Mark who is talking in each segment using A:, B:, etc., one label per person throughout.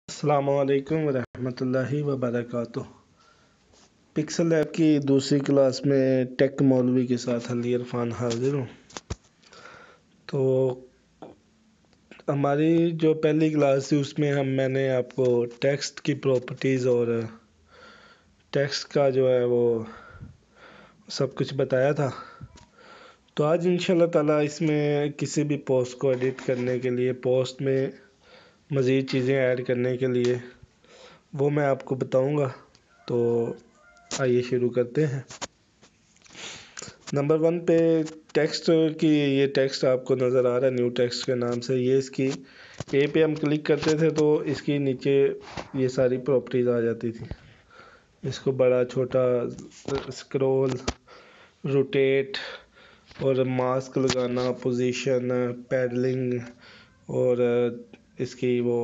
A: السلام علیکم ورحمۃ اللہ وبرکاتہ۔ پکسل لیب کی دوسری کلاس میں ٹیک مولوی کے ساتھ علی عرفان حاضر ہوں۔ تو ہماری جو پہلی کلاس تھی اس میں میں نے آپ کو ٹیکسٹ کی پراپرٹیز اور ٹیکسٹ کا جو ہے وہ سب کچھ بتایا تھا۔ تو آج انشاءاللہ تعالی اس میں کسی بھی پوسٹ کو ایڈٹ کرنے کے لیے، پوسٹ میں مزید چیزیں ایڈ کرنے کے لیے وہ میں آپ کو بتاؤں گا۔ تو آئیے شروع کرتے ہیں۔ نمبر 1 پہ ٹیکسٹ کی، یہ ٹیکسٹ آپ کو نظر آ رہا ہے نیو ٹیکسٹ کے نام سے۔ یہ اس کی اے پہ ہم کلک کرتے تھے تو اس کی نیچے یہ ساری پراپرٹیز آ جاتی تھی۔ اس کو بڑا چھوٹا، اسکرول، روٹیٹ اور ماسک لگانا، پوزیشن، پیڈلنگ اور اس کی وہ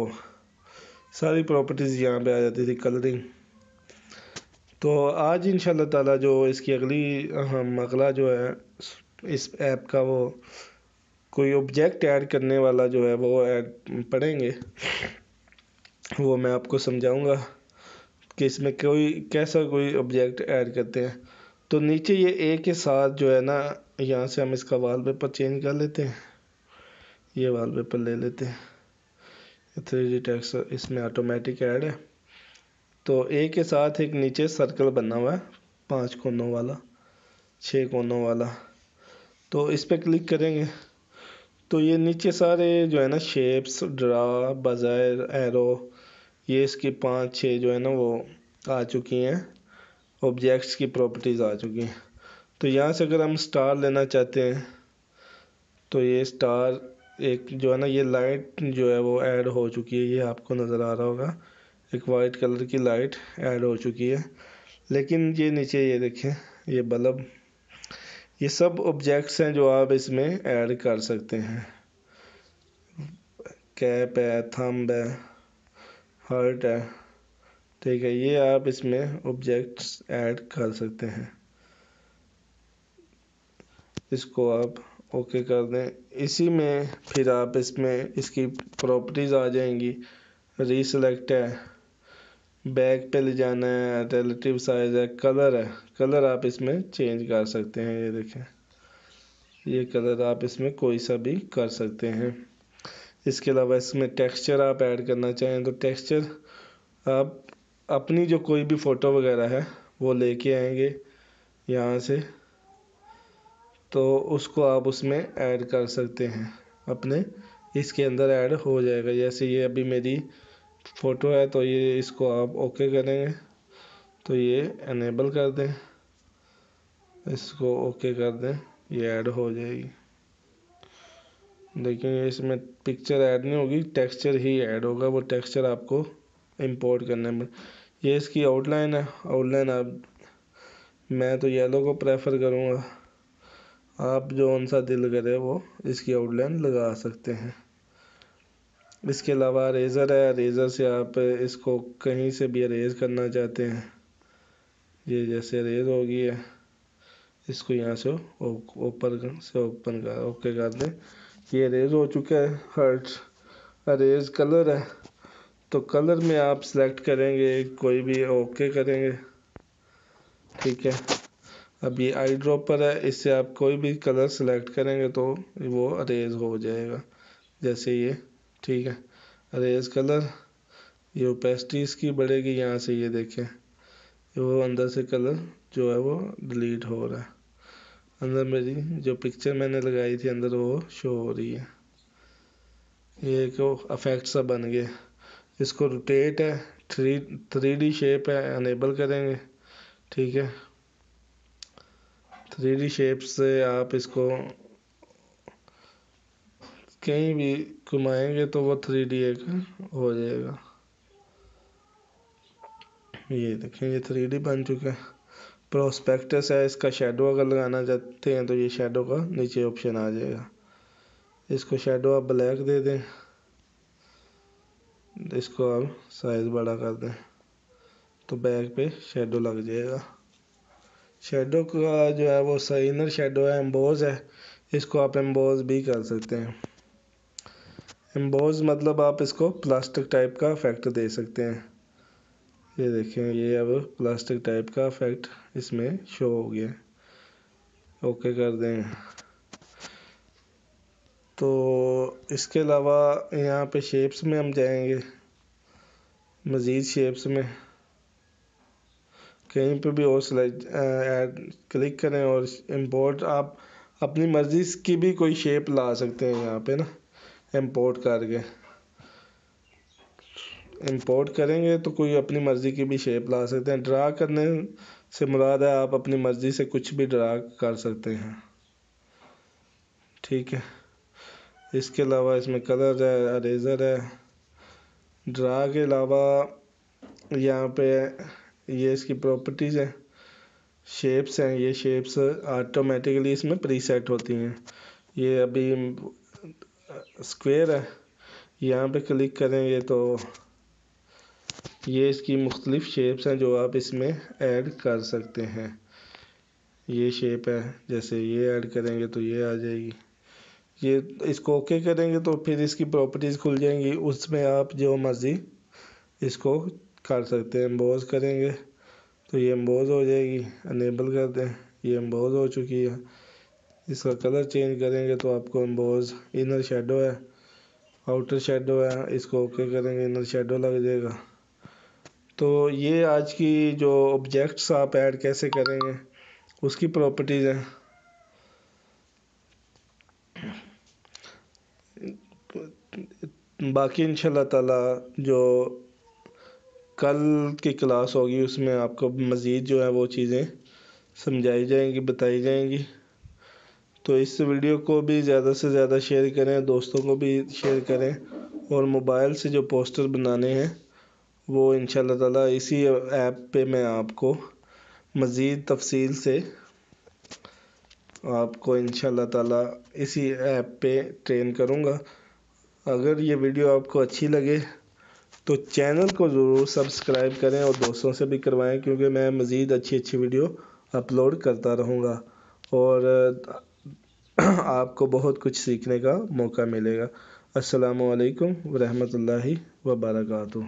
A: ساری پراپرٹیز یہاں پہ آ جاتی تھی، کلرنگ۔ تو آج انشاءاللہ تعالی جو اس کی اگلا جو ہے اس ایپ کا، وہ کوئی آبجیکٹ ایڈ کرنے والا جو ہے وہ پڑھیں گے۔ وہ میں آپ کو سمجھاؤں گا کہ اس میں کیسا کوئی آبجیکٹ ایڈ کرتے ہیں۔ تو نیچے یہ اے کے ساتھ جو ہے نا، یہاں سے ہم اس کا وال پیپر چینج کر لیتے ہیں۔ یہ وال پیپر لے لیتے ہیں، 3D ٹیکسٹ اس میں آٹومیٹک ایڈ ہے۔ تو اے کے ساتھ ایک نیچے سرکل بنا ہوا ہے، 5 کونوں والا، 6 کونوں والا۔ تو اس پہ کلک کریں گے تو یہ نیچے سارے جو ہے نا شیپس، ڈرا، بظاہر، ایرو، یہ اس کی 5-6 جو ہے نا وہ آ چکی ہیں، آبجیکٹس کی پراپرٹیز آ چکی ہیں۔ تو یہاں سے اگر ہم سٹار لینا چاہتے ہیں تو یہ سٹار ایک جو ہے نا، یہ لائٹ جو ہے وہ ایڈ ہو چکی ہے، یہ آپ کو نظر آ رہا ہوگا، ایک وائٹ کلر کی لائٹ ایڈ ہو چکی ہے۔ لیکن یہ نیچے یہ دیکھیں، یہ بلب، یہ سب آبجیکٹس ہیں جو آپ اس میں ایڈ کر سکتے ہیں۔ کیپ ہے، تھمب ہے، ہارٹ ہے، ٹھیک ہے، یہ آپ اس میں آبجیکٹس ایڈ کر سکتے ہیں۔ اس کو آپ اوکے کر دیں۔ اسی میں پھر آپ اس میں اس کی پراپرٹیز آ جائیں گی۔ ری سلیکٹ ہے، بیک پہ لے جانا ہے، ریلیٹیو سائز ہے، کلر ہے، کلر آپ اس میں چینج کر سکتے ہیں۔ یہ دیکھیں، یہ کلر آپ اس میں کوئی سا بھی کر سکتے ہیں۔ اس کے علاوہ اس میں ٹیکسچر آپ ایڈ کرنا چاہیں تو ٹیکسچر آپ اپنی جو کوئی بھی فوٹو وغیرہ ہے وہ لے کے آئیں گے یہاں سے، تو اس کو آپ اس میں ایڈ کر سکتے ہیں، اپنے اس کے اندر ایڈ ہو جائے گا۔ جیسے یہ ابھی میری فوٹو ہے تو یہ اس کو آپ اوکے کریں گے تو یہ انیبل کر دیں، اس کو اوکے کر دیں، یہ ایڈ ہو جائے گی۔ لیکن اس میں پکچر ایڈ نہیں ہوگی، ٹیکسچر ہی ایڈ ہوگا، وہ ٹیکسچر آپ کو امپورٹ کرنے میں۔ یہ اس کی آؤٹ لائن ہے، آؤٹ لائن میں تو یلو کو پریفر کروں گا، آپ جو ان سا دل کرے وہ اس کی آؤٹ لائن لگا سکتے ہیں۔ اس کے علاوہ اریزر ہے، اریزر سے آپ اس کو کہیں سے بھی اریز کرنا چاہتے ہیں، یہ جیسے اریز ہو گئی ہے، اس کو یہاں سے اوپن اوکے کر دیں، یہ اریز ہو چکا ہے۔ ہرٹ اریز کلر ہے تو کلر میں آپ سلیکٹ کریں گے کوئی بھی، اوکے کریں گے، ٹھیک ہے۔ اب یہ آئی ڈراپر ہے، اس سے آپ کوئی بھی کلر سلیکٹ کریں گے تو وہ اریز ہو جائے گا، جیسے یہ، ٹھیک ہے، اریز کلر۔ یہ اوپیسٹی اس کی بڑھے گی، یہاں سے یہ دیکھیں وہ اندر سے کلر جو ہے وہ ڈیلیٹ ہو رہا ہے، اندر میری جو پکچر میں نے لگائی تھی اندر وہ شو ہو رہی ہے۔ یہ ایک افیکٹ سا بن گیا۔ اس کو روٹیٹ ہے، 3D شیپ ہے، انیبل کریں گے، ٹھیک ہے۔ 3D شیپ سے آپ اس کو کہیں بھی گھمائیں گے تو وہ 3D ایک ہو جائے گا۔ یہ دیکھیں، یہ 3D بن چکا ہے۔ پروسپیکٹس ہے، اس کا شیڈو اگر لگانا چاہتے ہیں تو یہ شیڈو کا نیچے آپشن آ جائے گا، اس کو شیڈو آپ بلیک دے دیں، اس کو آپ سائز بڑا کر دیں تو بیک پہ شیڈو لگ جائے گا۔ شیڈو کا جو ہے وہ انر شیڈو ہے، امبوز ہے، اس کو آپ امبوز بھی کر سکتے ہیں۔ امبوز مطلب آپ اس کو پلاسٹک ٹائپ کا افیکٹ دے سکتے ہیں. یہ دیکھیں یہ اب پلاسٹک ٹائپ کا افیکٹ اس میں شو ہو گیا. اوکے کر دیں. تو اس کے علاوہ یہاں پہ شیپس میں ہم جائیں گے. مزید شیپس میں کہیں پہ بھی اور کلک کریں اور امپورٹ آپ اپنی مرضی کی بھی کوئی شیپ لا سکتے ہیں یہاں پہ نا. امپورٹ کر کے امپورٹ کریں گے تو کوئی اپنی مرضی کی بھی شیپ لا سکتے ہیں. ڈرا کرنے سے مراد ہے آپ اپنی مرضی سے کچھ بھی ڈرا کر سکتے ہیں. ٹھیک ہے. اس کے علاوہ اس میں کلر ہے، اریزر ہے. ڈرا کے علاوہ یہاں پہ یہ اس کی پراپرٹیز ہیں، شیپس ہیں. یہ شیپس آٹومیٹیکلی اس میں پری سیٹ ہوتی ہیں. یہ ابھی اسکوئر ہے، یہاں پہ کلک کریں گے تو یہ اس کی مختلف شیپس ہیں جو آپ اس میں ایڈ کر سکتے ہیں. یہ شیپ ہے، جیسے یہ ایڈ کریں گے تو یہ آ جائے گی. یہ اس کو اوکے کریں گے تو پھر اس کی پراپرٹیز کھل جائیں گی، اس میں آپ جو مرضی اس کو کر سکتے ہیں. امبوز کریں گے تو یہ امبوز ہو جائے گی. انیبل کر دیں، یہ امبوز ہو چکی ہے. اس کا کلر چینج کریں گے تو آپ کو امبوز انر شیڈو ہے، آؤٹر شیڈو ہے، اس کو اوکے کریں گے انر شیڈو لگ جائے گا. تو یہ آج کی جو آبجیکٹس آپ ایڈ کیسے کریں گے اس کی پراپرٹیز ہیں. باقی انشاءاللہ تعالی جو کل کی کلاس ہوگی اس میں آپ کو مزید جو ہے وہ چیزیں سمجھائی جائیں گی، بتائی جائیں گی. تو اس ویڈیو کو بھی زیادہ سے زیادہ شیئر کریں، دوستوں کو بھی شیئر کریں. اور موبائل سے جو پوسٹر بنانے ہیں وہ انشاءاللہ تعالی اسی ایپ پہ میں آپ کو مزید تفصیل سے آپ کو انشاءاللہ تعالی اسی ایپ پہ ٹرین کروں گا. اگر یہ ویڈیو آپ کو اچھی لگے تو چینل کو ضرور سبسکرائب کریں اور دوستوں سے بھی کروائیں، کیونکہ میں مزید اچھی ویڈیو اپلوڈ کرتا رہوں گا اور آپ کو بہت کچھ سیکھنے کا موقع ملے گا. السلام علیکم ورحمۃ اللہ وبرکاتہ.